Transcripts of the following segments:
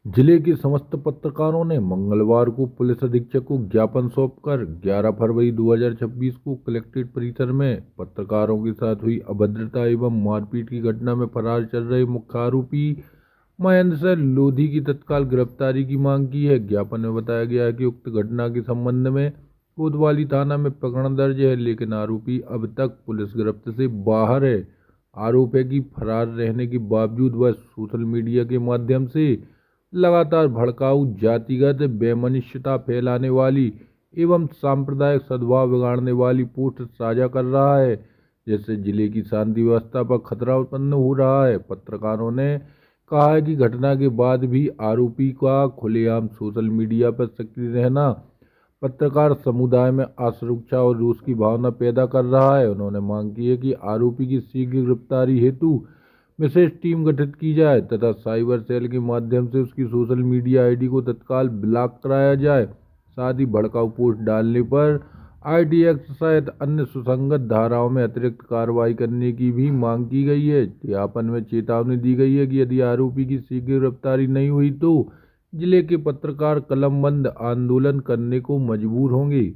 जिले के समस्त पत्रकारों ने मंगलवार को पुलिस अधीक्षक को ज्ञापन सौंपकर 11 फरवरी 2026 को कलेक्ट्रेट परिसर में पत्रकारों के साथ हुई अभद्रता एवं मारपीट की घटना में फरार चल रहे मुख्य आरोपी महेंद्र लोधी की तत्काल गिरफ्तारी की मांग की है। ज्ञापन में बताया गया है कि उक्त घटना के संबंध में कोतवाली थाना में प्रकरण दर्ज है, लेकिन आरोपी अब तक पुलिस गिरफ्त से बाहर है। आरोप है कि फरार रहने के बावजूद वह सोशल मीडिया के माध्यम से लगातार भड़काऊ, जातिगत, बेमनुष्यता फैलाने वाली एवं सांप्रदायिक सद्भाव बिगाड़ने वाली पोस्ट साझा कर रहा है, जिससे जिले की शांति व्यवस्था पर खतरा उत्पन्न हो रहा है। पत्रकारों ने कहा है कि घटना के बाद भी आरोपी का खुलेआम सोशल मीडिया पर सक्रिय रहना पत्रकार समुदाय में असुरक्षा और रोष की भावना पैदा कर रहा है। उन्होंने मांग की है कि आरोपी की शीघ्र गिरफ्तारी हेतु विशेष टीम गठित की जाए तथा साइबर सेल के माध्यम से उसकी सोशल मीडिया आईडी को तत्काल ब्लॉक कराया जाए। साथ ही भड़काऊ पोस्ट डालने पर आईटी एक्ट सहित अन्य सुसंगत धाराओं में अतिरिक्त कार्रवाई करने की भी मांग की गई है। ज्ञापन में चेतावनी दी गई है कि यदि आरोपी की शीघ्र गिरफ्तारी नहीं हुई तो जिले के पत्रकार कलमबंद आंदोलन करने को मजबूर होंगे।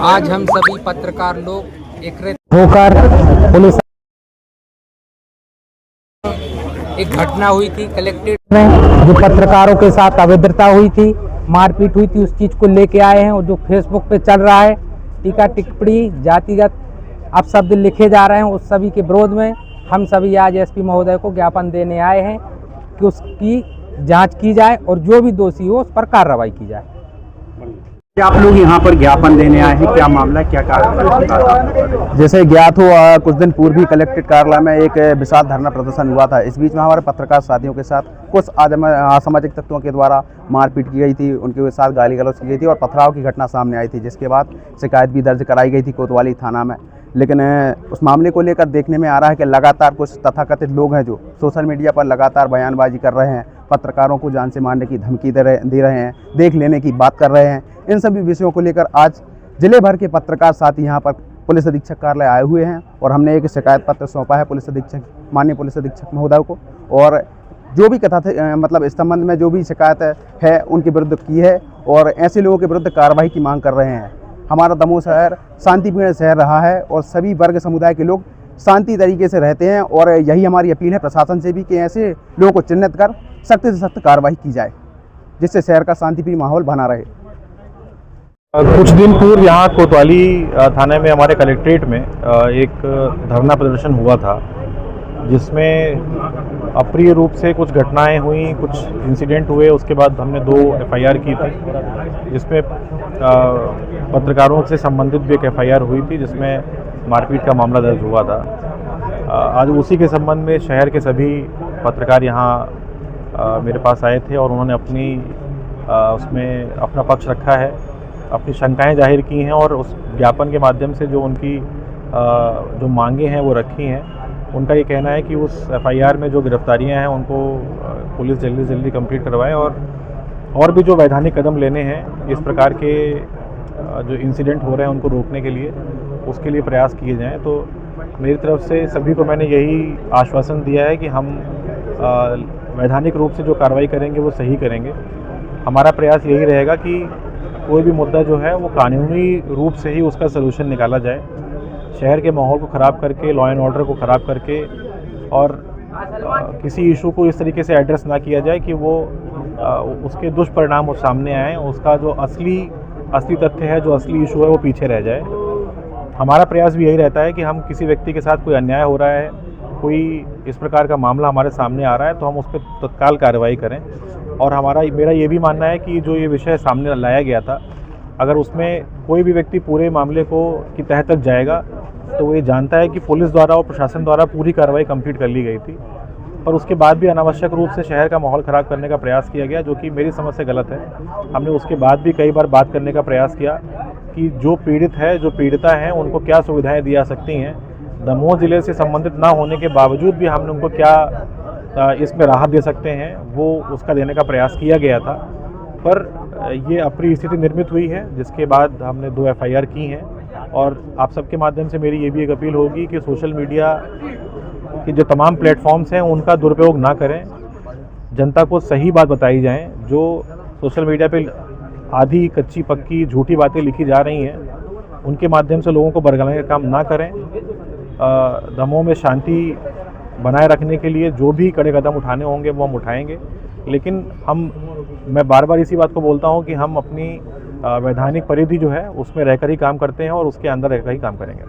आज हम सभी पत्रकार लोग एकत्रित होकर पुलिस एक घटना हुई थी कलेक्ट्रेट में जो पत्रकारों के साथ अभद्रता हुई थी, मारपीट हुई थी, उस चीज को लेके आए हैं। और जो फेसबुक पे चल रहा है टीका टिप्पणी, जातिगत अपशब्द लिखे जा रहे हैं, उस सभी के विरोध में हम सभी आज एसपी महोदय को ज्ञापन देने आए हैं कि उसकी जांच की जाए और जो भी दोषी हो उस पर कार्रवाई की जाए। आप लोग यहाँ पर ज्ञापन देने आए हैं, क्या मामला, क्या कारण? जैसे ज्ञात हो, कुछ दिन पूर्व ही कलेक्ट्रेट कार्यालय में एक विशाल धरना प्रदर्शन हुआ था। इस बीच में हमारे पत्रकार साथियों के साथ कुछ असामाजिक तत्वों के द्वारा मारपीट की गई थी, उनके साथ गाली गलौज की गई थी और पथराव की घटना सामने आई थी, जिसके बाद शिकायत भी दर्ज कराई गई थी कोतवाली थाना में। लेकिन उस मामले को लेकर देखने में आ रहा है कि लगातार कुछ तथाकथित लोग हैं जो सोशल मीडिया पर लगातार बयानबाजी कर रहे हैं, पत्रकारों को जान से मारने की धमकी दे रहे हैं, देख लेने की बात कर रहे हैं। इन सभी विषयों को लेकर आज जिले भर के पत्रकार साथी यहाँ पर पुलिस अधीक्षक कार्यालय आए हुए हैं और हमने एक शिकायत पत्र सौंपा है माननीय पुलिस अधीक्षक महोदय को। और जो भी मतलब इस संबंध में जो भी शिकायत है उनके विरुद्ध की है और ऐसे लोगों के विरुद्ध कार्रवाई की मांग कर रहे हैं। हमारा दमोह शहर शांतिपूर्ण शहर रहा है और सभी वर्ग समुदाय के लोग शांति तरीके से रहते हैं और यही हमारी अपील है प्रशासन से भी कि ऐसे लोगों को चिन्हित कर सख्त से सख्त कार्रवाई की जाए, जिससे शहर का शांतिप्रिय माहौल बना रहे। कुछ दिन पूर्व यहाँ कोतवाली थाने में हमारे कलेक्ट्रेट में एक धरना प्रदर्शन हुआ था, जिसमें अप्रिय रूप से कुछ घटनाएं हुई, कुछ इंसिडेंट हुए। उसके बाद हमने 2 एफआईआर की थी, जिसमें पत्रकारों से संबंधित भी एक एफआईआर हुई थी, जिसमें मारपीट का मामला दर्ज हुआ था। आज उसी के संबंध में शहर के सभी पत्रकार यहाँ मेरे पास आए थे और उन्होंने उसमें अपना पक्ष रखा है, अपनी शंकाएं जाहिर की हैं और उस ज्ञापन के माध्यम से जो उनकी जो मांगे हैं वो रखी हैं। उनका ये कहना है कि उस एफआईआर में जो गिरफ्तारियां हैं उनको पुलिस जल्दी से जल्दी कंप्लीट करवाए और भी जो वैधानिक कदम लेने हैं इस प्रकार के जो इंसिडेंट हो रहे हैं उनको रोकने के लिए, उसके लिए प्रयास किए जाएं। तो मेरी तरफ से सभी को मैंने यही आश्वासन दिया है कि हम वैधानिक रूप से जो कार्रवाई करेंगे वो सही करेंगे। हमारा प्रयास यही रहेगा कि कोई भी मुद्दा जो है वो कानूनी रूप से ही उसका सलूशन निकाला जाए। शहर के माहौल को ख़राब करके, लॉ एंड ऑर्डर को ख़राब करके और किसी इशू को इस तरीके से एड्रेस ना किया जाए कि वो उसके दुष्परिणाम वो सामने आए, उसका जो असली तथ्य है, जो असली इशू है वो पीछे रह जाए। हमारा प्रयास भी यही रहता है कि हम किसी व्यक्ति के साथ कोई अन्याय हो रहा है, कोई इस प्रकार का मामला हमारे सामने आ रहा है तो हम उस पर तत्काल कार्रवाई करें। और मेरा ये भी मानना है कि जो ये विषय सामने लाया गया था, अगर उसमें कोई भी व्यक्ति पूरे मामले की तह तक जाएगा तो वो ये जानता है कि पुलिस द्वारा और प्रशासन द्वारा पूरी कार्रवाई कंप्लीट कर ली गई थी, पर उसके बाद भी अनावश्यक रूप से शहर का माहौल ख़राब करने का प्रयास किया गया, जो कि मेरी समझ से गलत है। हमने उसके बाद भी कई बार बात करने का प्रयास किया कि जो पीड़ित है, जो पीड़िता हैं, उनको क्या सुविधाएँ दी जा सकती हैं। दमोह ज़िले से संबंधित ना होने के बावजूद भी हमने उनको क्या इसमें राहत दे सकते हैं, वो उसका देने का प्रयास किया गया था। पर ये अप्रिय स्थिति निर्मित हुई है, जिसके बाद हमने 2 एफआईआर की हैं। और आप सबके माध्यम से मेरी ये भी एक अपील होगी कि सोशल मीडिया के जो तमाम प्लेटफॉर्म्स हैं उनका दुरुपयोग ना करें। जनता को सही बात बताई जाए। जो सोशल मीडिया पे आधी कच्ची पक्की झूठी बातें लिखी जा रही हैं, उनके माध्यम से लोगों को बरगलाने का काम ना करें। दमोह में शांति बनाए रखने के लिए जो भी कड़े कदम उठाने होंगे वो हम उठाएंगे, लेकिन मैं बार बार इसी बात को बोलता हूं कि हम अपनी वैधानिक परिधि जो है उसमें रहकर ही काम करते हैं और उसके अंदर रहकर ही काम करेंगे।